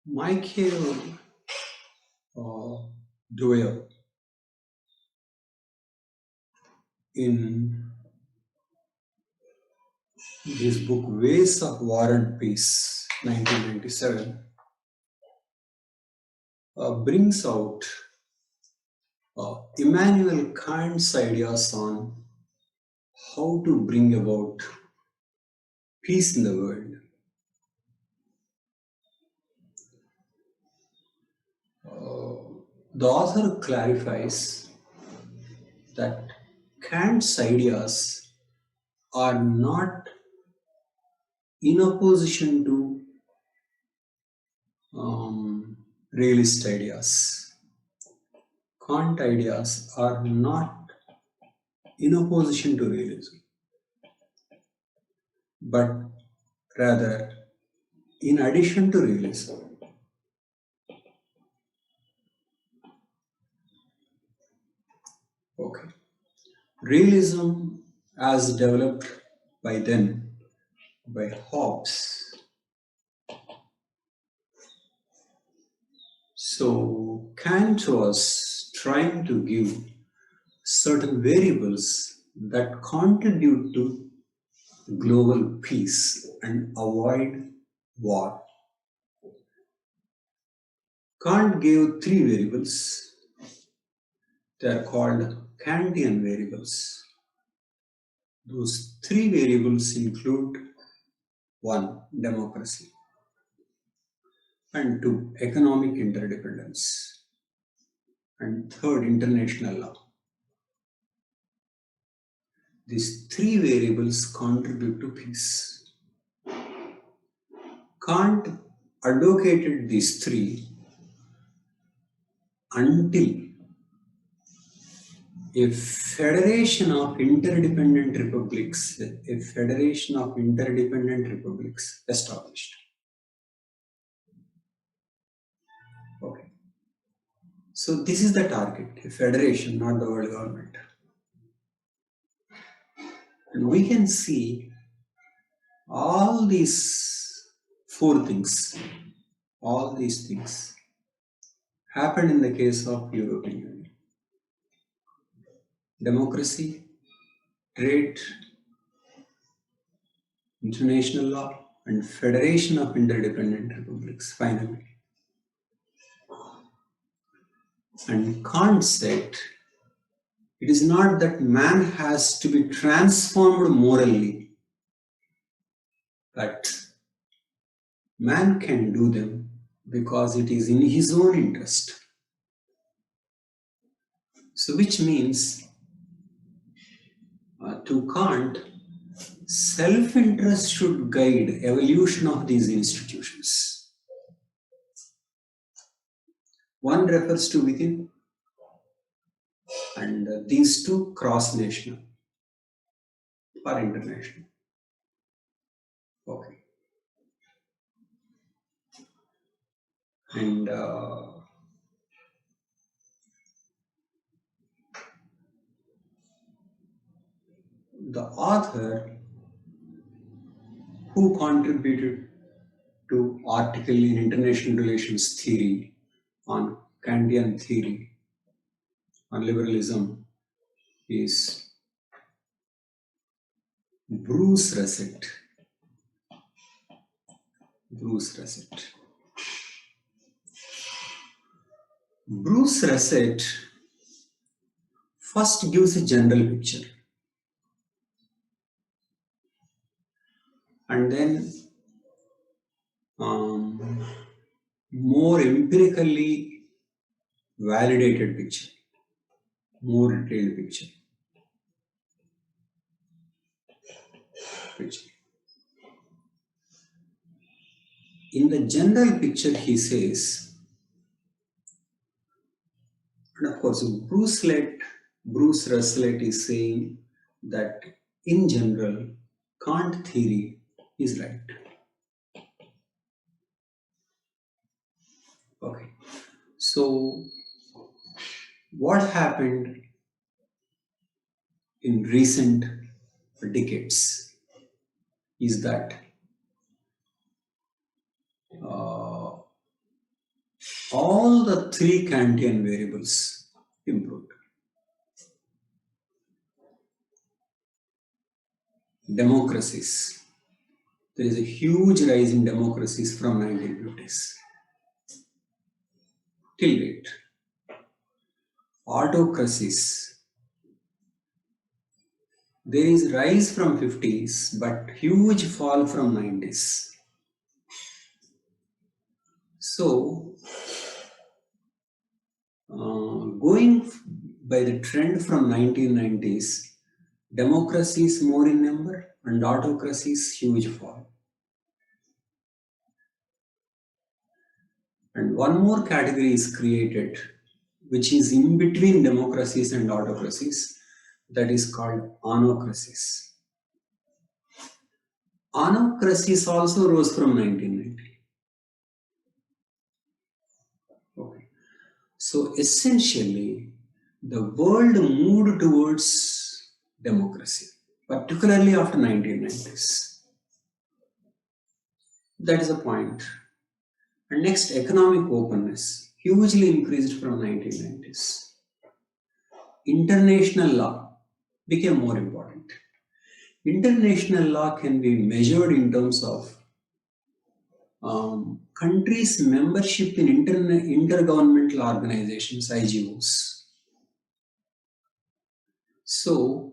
Michael Dwyer, in his book Ways of War and Peace, 1997, brings out Immanuel Kant's ideas on how to bring about peace in the world. The author clarifies that Kant's ideas are not in opposition to realist ideas. Kant ideas are not in opposition to realism, but rather in addition to realism. Okay. Realism, as developed by then by Hobbes. So Kant was trying to give certain variables that contribute to global peace and avoid war. Kant gave three variables. They are called Kantian variables. Those three variables include 1. Democracy, and 2. Economic interdependence, and 3rd. International law. These three variables contribute to peace. Kant advocated these three until a federation of interdependent republics established. Okay. So this is the target, a federation, not the world government. And we can see all these four things, all these things happened in the case of European Union. Democracy, trade, international law, and federation of interdependent republics, finally. And Kant said, it is not that man has to be transformed morally, but man can do them because it is in his own interest. So which means to Kant, self-interest should guide evolution of these institutions. One refers to within, and these two cross-national or international. Okay. And the author who contributed to article in International Relations Theory on Kantian theory on liberalism is Bruce Russett. Bruce Russett. Bruce Russett first gives a general picture and then more empirically validated picture, more detailed picture. In the general picture, he says, and of course, Bruce Russett is saying that in general, Kant theory is right. Okay, so what happened in recent decades is that all the three Kantian variables improved. Democracies. There is a huge rise in democracies from 1950s till date. Autocracies. There is rise from 50s but huge fall from 90s. So, going by the trend from 1990s, democracies more in number and autocracies huge fall. And one more category is created, which is in between democracies and autocracies, that is called anocracies. Anocracies also rose from 1990. Okay. So essentially, the world moved towards democracy, particularly after 1990s. That is a point. And next, economic openness hugely increased from 1990s. International law became more important. International law can be measured in terms of countries' membership in intergovernmental organizations, IGOs. So,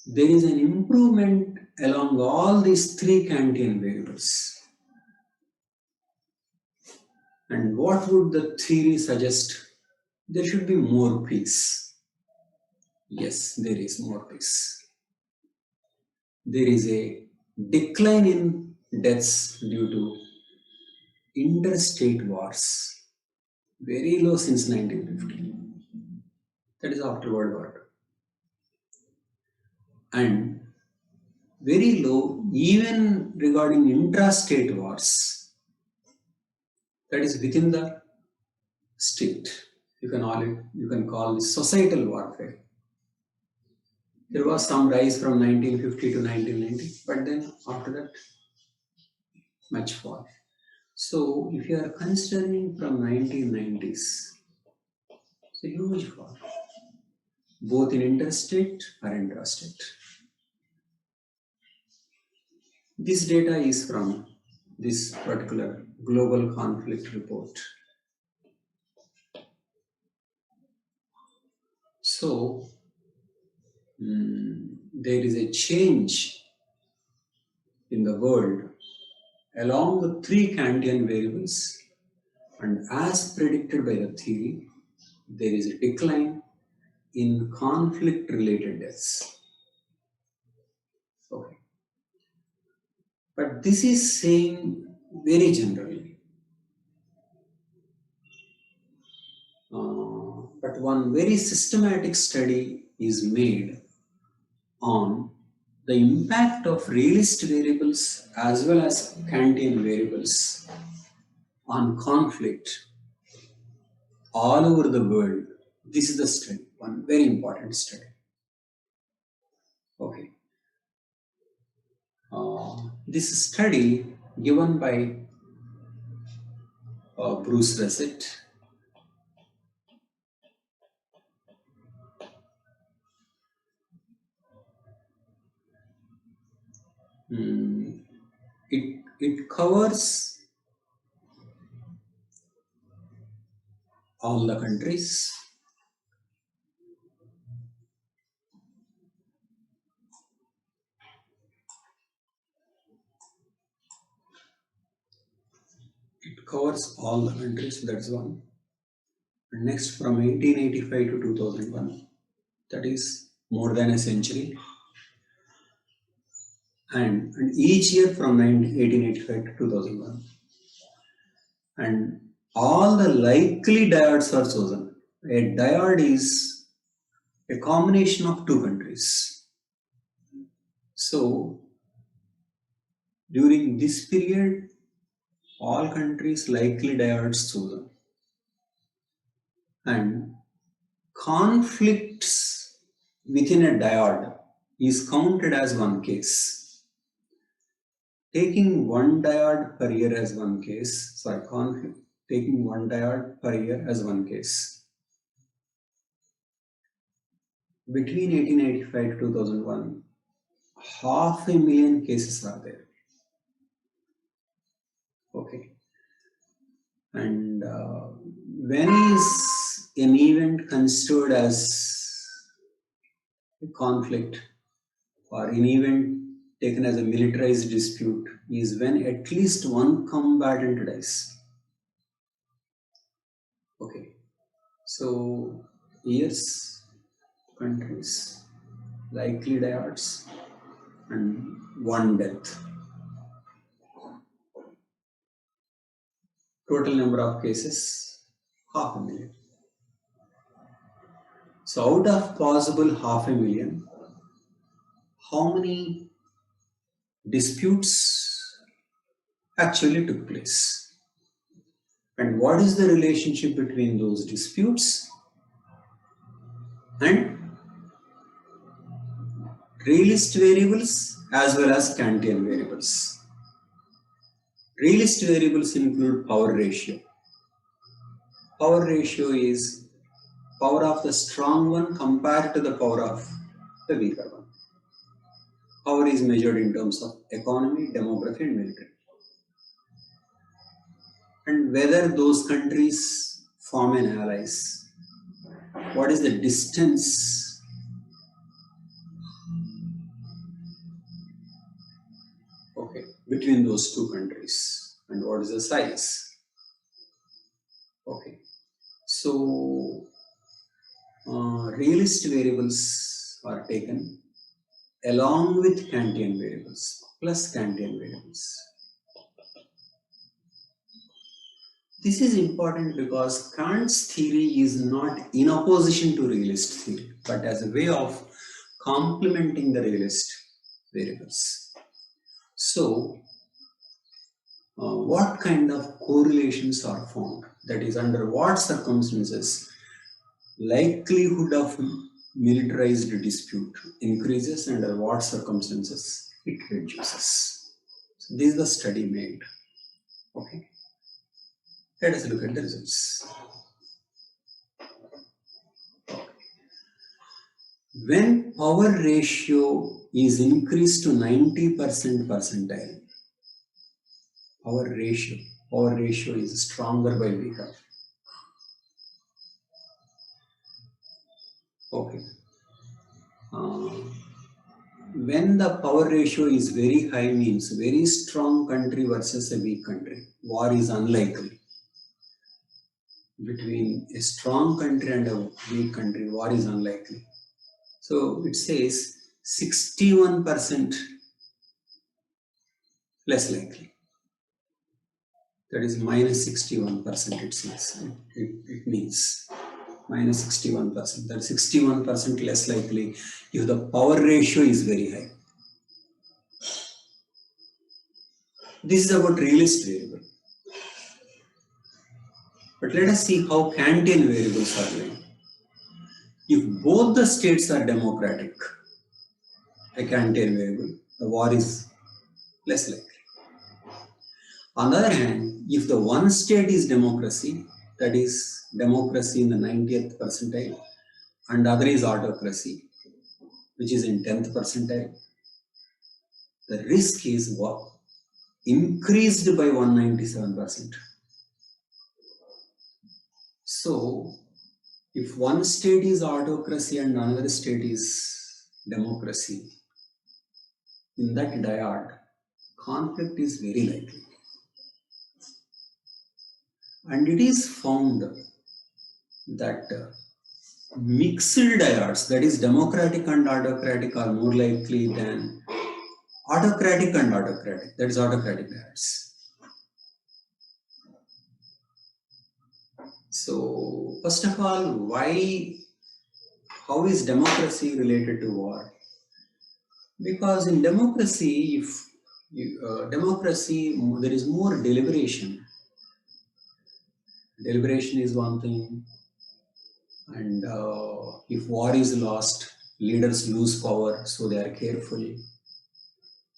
there is an improvement along all these three Kantian variables. And what would the theory suggest? There should be more peace. Yes, there is more peace. There is a decline in deaths due to interstate wars. Very low since 1950. That is after World War II. And very low even regarding intrastate wars. That is within the state. You can call this societal warfare. There was some rise from 1950 to 1990, but then after that, much fall. So if you are considering from 1990s, it's a huge fall, both in interstate or intrastate. This data is from this particular global conflict report. So there is a change in the world along the three Kantian variables, and as predicted by the theory, there is a decline in conflict related deaths. Okay. But this is saying very generally. But one very systematic study is made on the impact of realist variables as well as Kantian variables on conflict all over the world. This is the study, one very important study. Okay. This study given by Bruce Russett. It covers all the countries. It covers all the countries, that's one. And next, from 1885 to 2001, that is more than a century. And each year from 1885 to 2001. And all the likely dyads are chosen. A dyad is a combination of two countries. So, during this period, all countries likely dyads chosen. And conflicts within a dyad is counted as one case. Taking one dyad per year as one case, conflict, taking one diode per year as one case. Between 1885 to 2001, 500,000 cases are there. Okay. And when is an event considered as a conflict or an event taken as a militarized dispute is when at least one combatant dies. Okay. So, years, countries, likely diodes, and one death. Total number of cases, 500,000. So out of possible 500,000, how many disputes actually took place? And what is the relationship between those disputes and realist variables as well as Kantian variables? Realist variables include power ratio. Power ratio is power of the strong one compared to the power of the weaker one. Power is measured in terms of economy, demography, and military. And whether those countries form an allies. What is the distance between those two countries and what is the size? Okay. So realist variables are taken along with Kantian variables plus Kantian variables. This is important because Kant's theory is not in opposition to realist theory, but as a way of complementing the realist variables. So, what kind of correlations are found? That is, under what circumstances likelihood of militarized dispute increases, and under what circumstances it reduces. So, this is the study made. Okay. Let us look at the results. When power ratio is increased to 90% percentile, power ratio is stronger by weaker. Okay. When the power ratio is very high means very strong country versus a weak country. War is unlikely. Between a strong country and a weak country, war is unlikely. So it says 61% less likely. That is minus 61% it says. It means minus 61%. That is 61% less likely if the power ratio is very high. This is about realist variable. But let us see how Kantian variables are like. If both the states are democratic, a Kantian variable, the war is less likely. On the other hand, if the one state is democracy, that is democracy in the 90th percentile, and other is autocracy, which is in 10th percentile, the risk is what? Increased by 197%. So, if one state is autocracy and another state is democracy, in that dyad, conflict is very likely. And it is found that mixed dyads, that is democratic and autocratic, are more likely than autocratic and autocratic, that is autocratic dyads. So, first of all, how is democracy related to war? Because in democracy, there is more deliberation. Deliberation is one thing, and if war is lost, leaders lose power, so they are careful.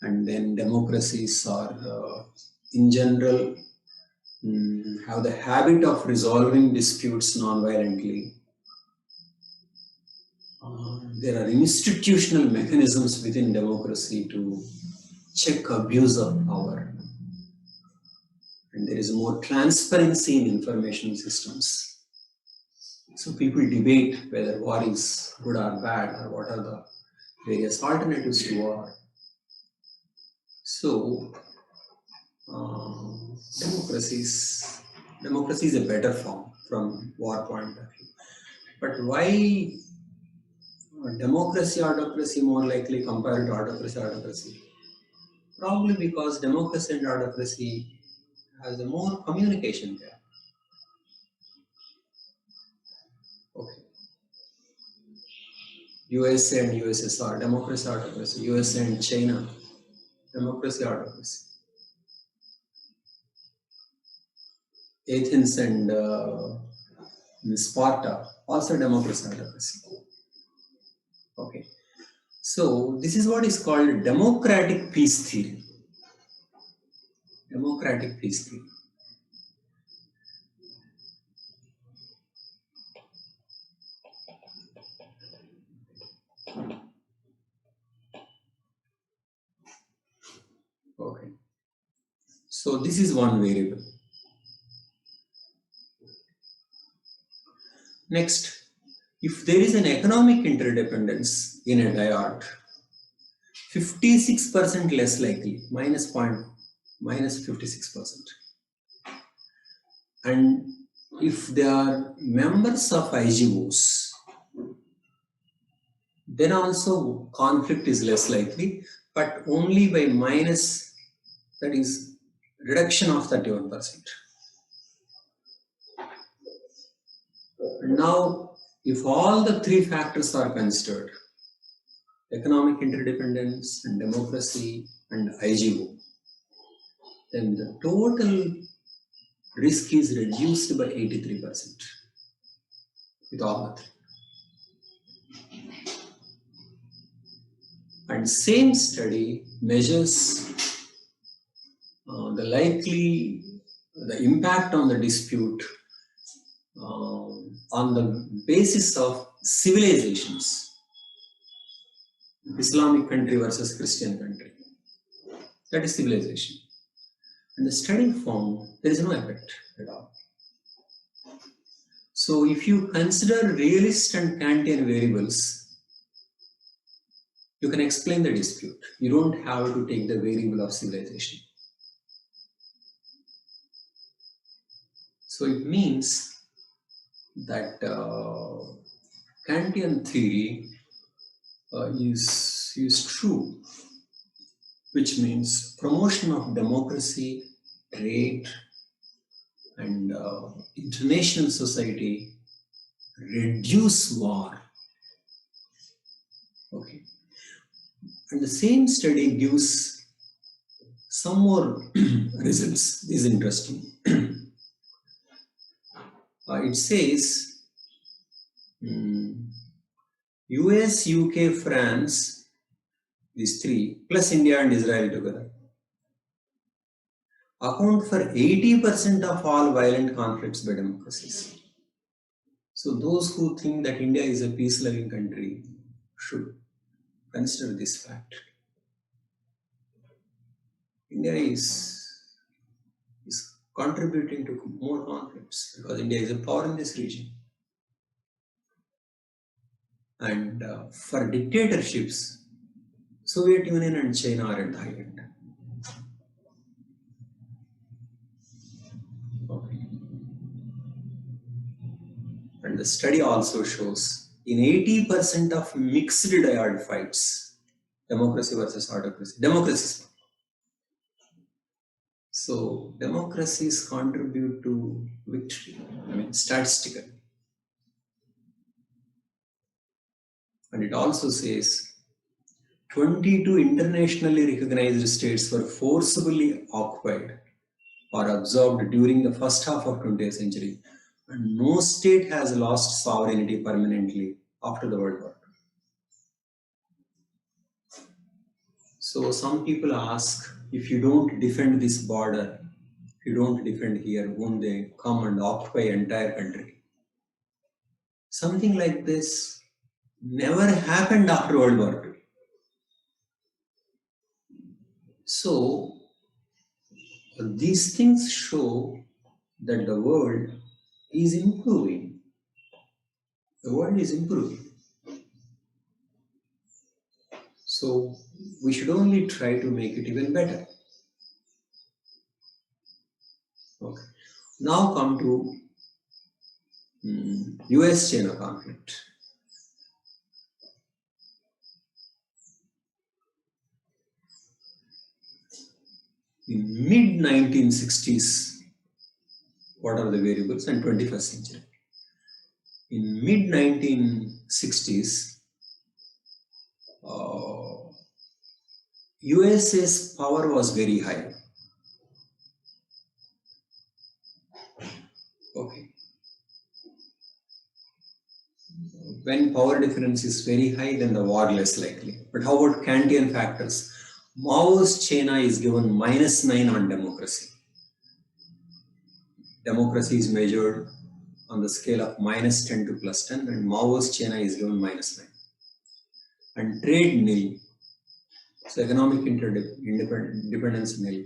And then democracies are, in general, have the habit of resolving disputes non-violently. There are institutional mechanisms within democracy to check abuse of power, and there is more transparency in information systems. So people debate whether war is good or bad, or what are the various alternatives to war. So democracies, democracy is a better form from war point of view. But why democracy, autocracy more likely compared to autocracy, autocracy? Probably because democracy and autocracy has a more communication there. Okay. USA and USSR, democracy, autocracy. USA and China, democracy, autocracy. Athens and Sparta, also democracy, autocracy. Okay. So this is what is called democratic peace theory. Democratic peace theory. Okay. So this is one variable. Next, if there is an economic interdependence in a dyad, 56% less likely, minus 56%. And if they are members of IGOs, then also conflict is less likely, but only by minus, that is reduction of 31%. Now, if all the three factors are considered, economic interdependence and democracy and IGO, then the total risk is reduced by 83% with all the three. And same study measures the impact on the dispute on the basis of civilizations, Islamic country versus Christian country. That is civilization. And the study found there is no effect at all. So if you consider realist and Kantian variables, you can explain the dispute. You don't have to take the variable of civilization. So it means that Kantian theory is true, which means promotion of democracy, trade, and international society reduce war. Okay. And the same study gives some more results. This is interesting. It says US, UK, France, these three, plus India and Israel together, account for 80% of all violent conflicts by democracies. So those who think that India is a peace-loving country should consider this fact. India is contributing to more conflicts because India is a power in this region. And for dictatorships, Soviet Union and China are at the high end. Okay. And the study also shows in 80% of mixed dyad fights, democracy versus autocracy, democracies. So democracies contribute to victory, statistically. And it also says 22 internationally recognized states were forcibly occupied or absorbed during the first half of 20th century, and no state has lost sovereignty permanently after the World War II. So some people ask, if you don't defend this border, If you don't defend here, won't they come and occupy entire country? Something like this never happened after World War II. So these things show that the world is improving. The world is improving. So we should only try to make it even better. Okay. Now come to US-China conflict. In mid-1960s, what are the variables? And 21st century. In mid-1960s, USA's power was very high. Okay. When power difference is very high, then the war less likely. But how about Kantian factors? Mao's China is given -9 on democracy. Democracy is measured on the scale of -10 to +10, and Mao's China is given -9. And trade nil. So economic interdependence nil.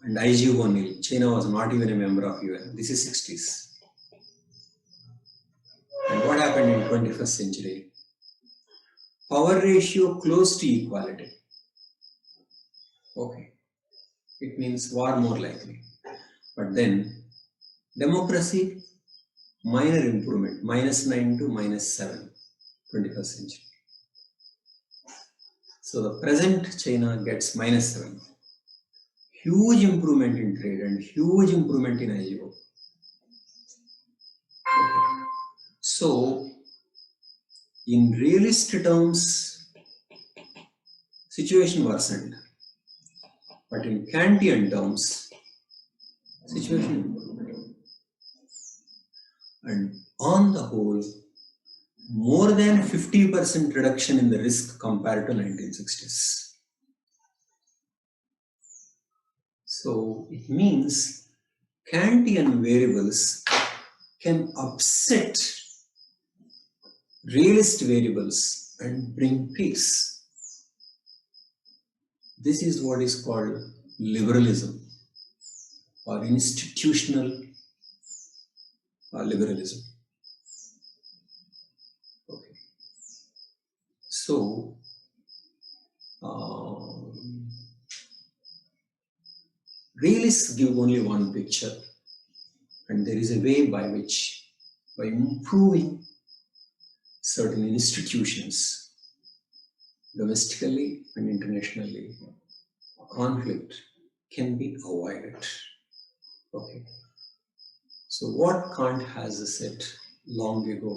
And IGO nil. China was not even a member of UN. This is 60s. And what happened in 21st century? Power ratio close to equality. Okay. It means war more likely. But then democracy, minor improvement, -9 to -7, 21st century. So the present China gets -7. Huge improvement in trade and huge improvement in IGO. Okay. So in realist terms, situation worsened. But in Kantian terms, situation improved. And on the whole, more than 50% reduction in the risk compared to 1960s. So it means Kantian variables can upset realist variables and bring peace. This is what is called liberalism or institutional liberalism. Okay. So realists give only one picture, and there is a way by which, by improving certain institutions domestically and internationally, conflict can be avoided. Okay. So what Kant has said long ago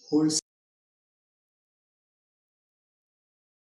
holds